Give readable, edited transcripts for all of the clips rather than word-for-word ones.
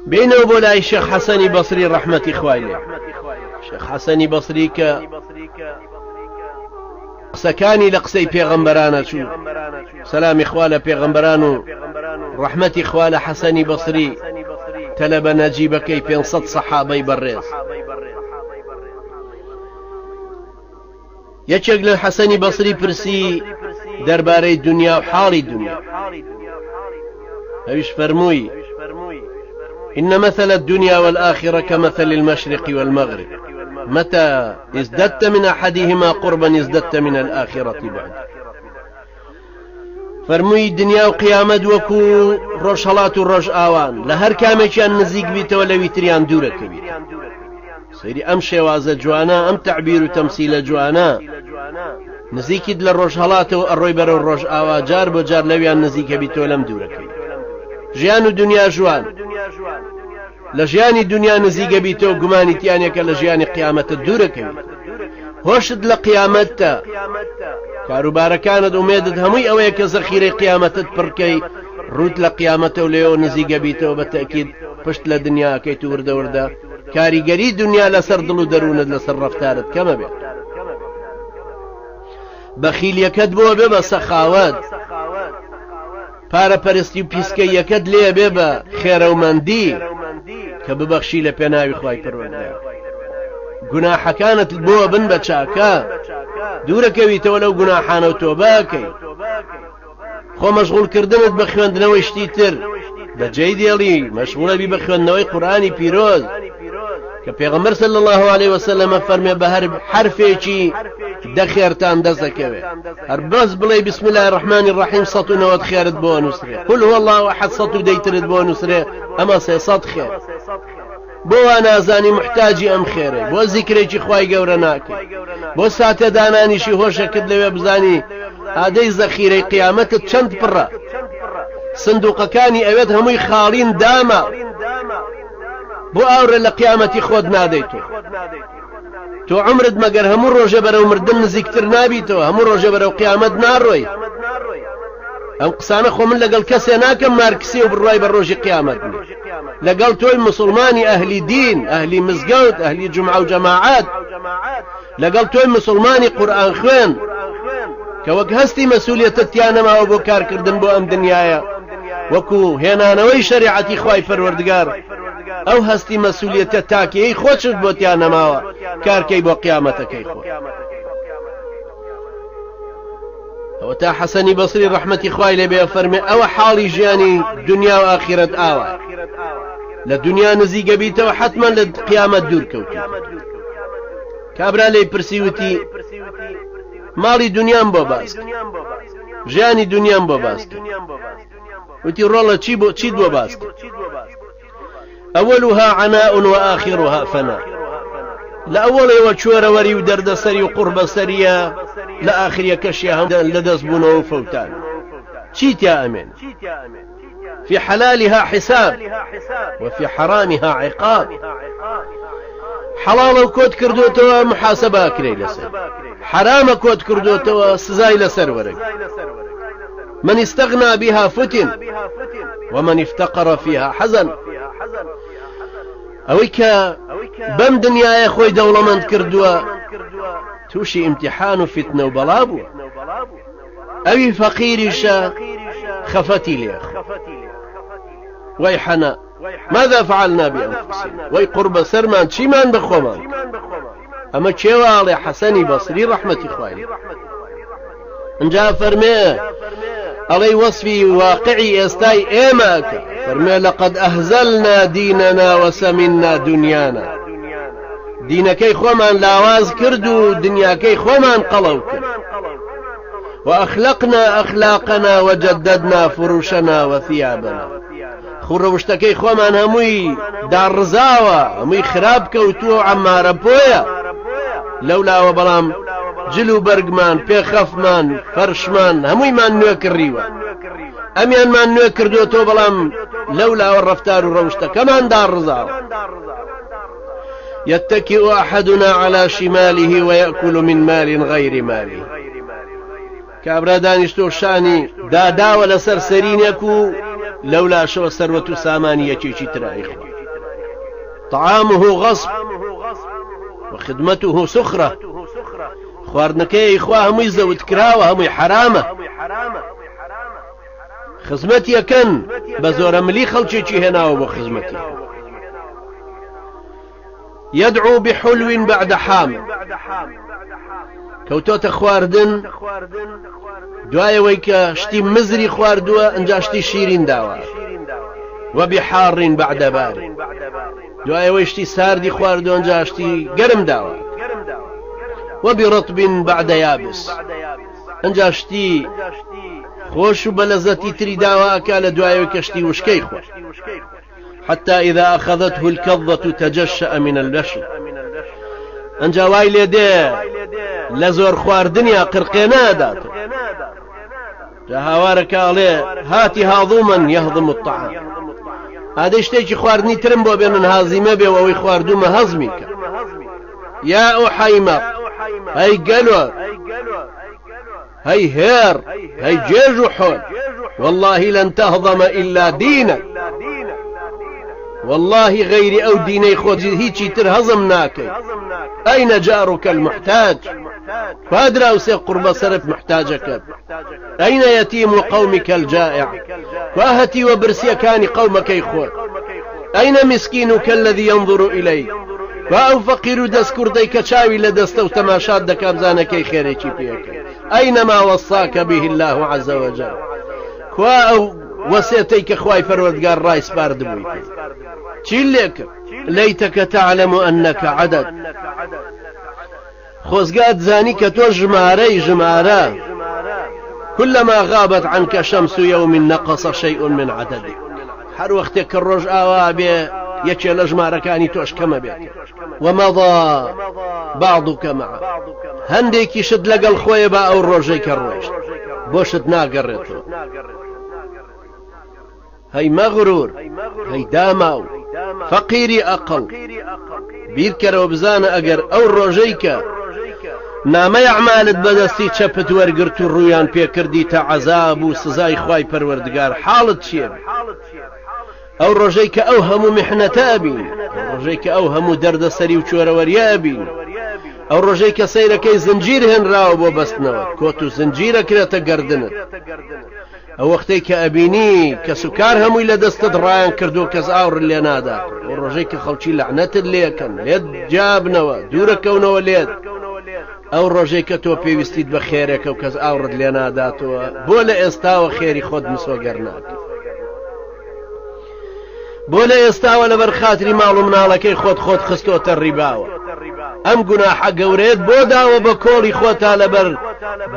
بينه وبولاي الشيخ حسني بصري رحمة إخواني. الشيخ حسني بصري سكاني لقسي پیغمبرانه شو سلام إخوالة پیغمبرانو رحمة إخوالة حسني بصري تلب نجيبكي 500 صحابي بريز يشك للحسني بصري برسي درباري الدنيا وحالي الدنيا ايش فرموي إن مثل الدنيا والآخرة كمثل المشرق والمغرب متى ازددت من أحدهما قربا ازددت من الآخرة بعد. فرموي الدنيا وقيامت وكو روشهلات وروش آوان لهر كاميشان نزيق بيت ولا ويتريان دورك بيت سيري أم شوازة جوانا أم تعبير تمثيل جوانا نزيكي دل الروشهلات والروي برو الروش آوا جار بجار لويان نزيك بيت ولم دورك بيت ژیان و دنیا جوان لە ژیانی دنیا نزیگە بیتەوە گومانی تیانێکە لە ژیانی قیامەتە دوورەکەویت هۆشت لە قیامەتە کاروبارەکانت ئومێدت هەمووی ئەوەیە کە زەخیرەی قیامەتت پڕکەی ڕوت لە قیامەتە و لێەوە نزیگە بیتەوە بە تەکید پشت لە دنیاکەیت و وردە وردە کاریگەری دنیا لەسەر دڵ و دەروونت لەسەر ڕەفتارت کەمە بێت بەخیلیەکەت بۆ بێ بە سەخاوەت پارەپەرستی و پیسکەیەکەت لێ بێ بە خێرەومەندی کە ببەخشی لە پێناوی خوای پەروەردگار گوناحەکانت بۆ بن بە چاکە دوورەکەویتەوە لەو گوناحانە و تۆبەکەی خۆ مەشغوڵکردنت بە خوێندنەوەی شتی تر بەجێی دێڵی مەشغوڵە بی بە خوێندنەوەی قورئانی پیرۆز کە پێغەمبەر صلی الله عليه وسلم فەرمێ بە هەر حرفێکی دەخێرتان دەست دەکەوێت هەر بەس بڵێ بسم الله الرحمن الرحیم 190 خێرت بۆ نووسرێ قل هو الله احد 110 بۆ نووسرێ ئەمە 300 خێر بۆ وا نازانی محتاجی ئەم خێرە بۆ زیکرێکی خوای گەورە ناکەی بۆ ساتە دانانیشی هۆشەکرد لەوێ بزانی ئادەی زەخیرەی قیامەتت چەند پڕە سندوقەکانی ئەوێت هەمووی خاڵین دامە بۆ ئاورە لە قیامەتی خۆت نادەیتەوە تۆ عمرت مەگەر هەموو ڕۆژە بەرەو مردن نزیکتر نابیتەوە هەموو ڕۆژە بەرەو قیامەت ناڕۆی ئەم قسانە خۆ من لەگەڵ کەسێ ناکەم مارکسی و بڕای بە ڕۆژی قیامەت لەگەڵ تۆی مسلمانی ئەهلی دین ئەهلی مزگەوت ئەهلی جومعە و جەماعەت لەگەڵ تۆی مسلمانی قورئان خوێن کە وەک هەستی مەسئولیەتت تیا نەماوە بۆ کارکردن بۆ ئەم دنیایە وەکو هێنانەوەی شەریعەتی خوای پەروەردگار ئەو هەستی مەسئولیەتە تاکیەی خۆشت بۆ تیا نەماوە کارکەی بۆ قیامەتەکەی خۆ ئەوە تا حەسەنی بەسری ڕەحمەتی خوای لێبێ فەرمێ ئەوە حاڵی ژیانی دنیا و ئاخرەت ئاوە لە دنیا نزیگە بیتەوە حتمما لە قیامەت دوورکەوتی کابرا لێی پرسیوتی ماڵی دنیام بۆ باس ژیانی دنیام بۆ باس وتی ڕۆڵە چیت بۆ باس أولها عناء وآخرها فناء لأول وشوروري ودرد سري وقرب سريا لآخر كشيها لدس بونه وفوتان شيت يا أمين في حلالها حساب وفي حرامها عقاب حلال كود كردوتوا محاسبة كري لسر حرام كود كردوتوا سزاي لسر ورق من استغنى بها فتن ومن افتقر فيها حزن ئەوەی کە بەم دنیاە خۆی دەوڵەمەند کردووە تووشی ئیمتیحان و فتنە و بەڵا بووە ئەوی فەقیریشە خەفەتی لێخ وەی حەنا ماذا فعلنا بأنفسنا وەی قوربە سەرمان چیمان بخۆمان ئەمە کێواڵێ حەسەنی بەسری ڕەحمەتی خوای ئەنجا فەرمێ ئەڵەی وەصفی واقعی ئێستای ئێمەکە فەرمێ لقد أهزلنا ديننا وسمنا دنيانا دينكي خومان لاواز كردو دنياكي خومان قلو كرد وأخلقنا أخلاقنا وجددنا فروشنا وثيابنا خروشتكي خومان هموي دار رزاوة هموي خراب كوتو عمارة بويا لولا وبرام جلو برگمان پێخەفمان فەرشمان هەموویمان نوێ کڕیوە ئەمیانمان نوێ کردوتەوە بەڵام لەولاوە ڕەفتار و ڕەوشتەکەمان داڕزاوە يتكئ أحدنا على شماله ويأكل من مال غير ماله کابرا دانیشتۆ شانی داداوە لەسەر سەرینێک و لەولا شەوە سەروەت و سامانی یەکێکی ترایخ طعامه غصب وخدمته سخرة خواردنەکەی خوا هەمووی زەوت کراوە هەمووی حرامە خزمەتیەکەن بە زۆرە ملی خەڵکێکی هێناوە بۆ خزمەتی يدعو بحلو بعد حام كوتوت خواردن دوایەوەی کە شتی مزری خواردووە ئەنجا شتی شیرین داوە وبحار بعد بارد دوایەوەی شتی ساردی خواردووە ئەنجا شتی گەرم داوە وبرطب بعد يابس ئەنجا شتی خۆش و بەلەزەتی تری داواکە لە دوایەوەی کە شتی وشکەی خۆ حتى إذا أخذته الكظة تجشأ من البشر أنجا واي ليدي لزور خواردنيا قرقينا دات جاهوارك عليه هاتي هاضوما يهضم الطعام هذا اشتيكي خواردني ترمبو بين هازمة بي ووي خواردو مهزمك يا أحيمق هاي قلوة هاي هير هاي جيج حول والله لن تهضم إلا دينك والله غير أو ديني خود هيجي ترهزم ناكي أين جارك المحتاج فادرا وسي قرب صرف محتاجك أين يتيم قومك الجائع واهتي وبرسي كان قومك يخور أين مسكينك الذي ينظر إليك وأو فقير دسكر ديك شاوي لدستو تماشاد دكابزانك خيريكي بيك أينما وصاك به الله عز وجل وأو وسيتيك خواي فروردگار رايس بارد بويتي چيلك ليتك تعلم أنك عدد خوزقات زانيك تو جمارة كلما غابت عنك شمس يوم نقص شيء من عددك هر وقتك الرج آوابي يكي لجمارة كاني توش كما بيت ومضى بعضك معه هنديك شد لقى الخويبة أو الرجيك الرج بوشت ناقرته هاي مغرور هاي داماو فقيري أقل بيركر وبزان أقر أو الرجيك نامي أعمالت بدستي تشبت ورقرت الرويان بيكردي تعذاب وسزاي خواي پروردگار حالت شيب أو الرجيك أوهم محنة أبين أو الرجيك أوهم درد سري وشور وريابين أو الرجيك سيركي زنجير هن راوب وبسنوت كوتو زنجير كريتا قردنت أو وقتي كأبيني كسكار همو إلى دست درايان كردو كز آور اللي نادا والرجيك خلشي لعنة اللي كان ليد جابنوا دورك ونوا ليد أو الرجيك تو بيوستيد بخيرك وكز آور اللي ناداتو بولا استاو خيري خود مسوا قرناك بولا استاو لبرخاتري معلوم منالكي خود خستوت الرباوة أم قناح قوريد بودا وبكوري خوتا لبر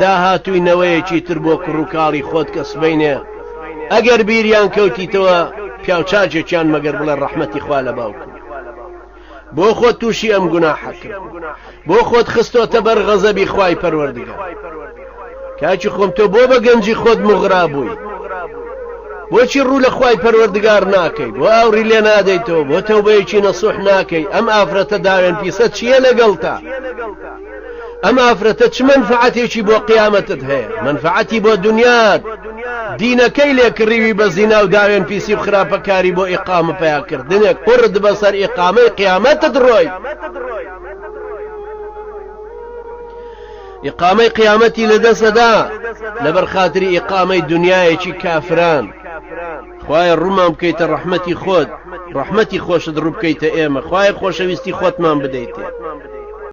داهاتوی نەوەیەکی تر بۆ کوڕووکاڵی خۆت کەسبینێ ئەگەر بیریان کەوتیتەوە پیاوچاکێکیان مەگەر بڵێ ڕەحمەتی خوا لە باوکم بۆ خۆت تووشی ئەم گوناحە کرد بۆ خۆت خستۆتە بەر غەزەبی خوای پەروەردگار کاچی خۆم تۆ بۆ بە گەنجی خۆت مغرا بووی بۆچی ڕوو لە خوای پەروەردگار ناکەی بۆ ئاوری لێ نادەیتەوە بۆ تەوبەیەکی نەسوح ناکەی ئەم ئافرەتە داوێن پیسە چییە لەگەڵتا أما أفرتت منفعتي بو قيامتت هي منفعتي بو دنيات دين كيلك ريبي بزنا وداوين في سيب خرابة كاري بو إقامة بياكر دنيا قرد بصر إقامة قيامت دروي إقامة قيامتي لدى صدا لبر خاطري إقامة دنياي كافران خواهي الرمان بكيت رحمتي خود رحمتي خوش دروب كيت إيمة خواهي خوش ويستي خوت من بديتي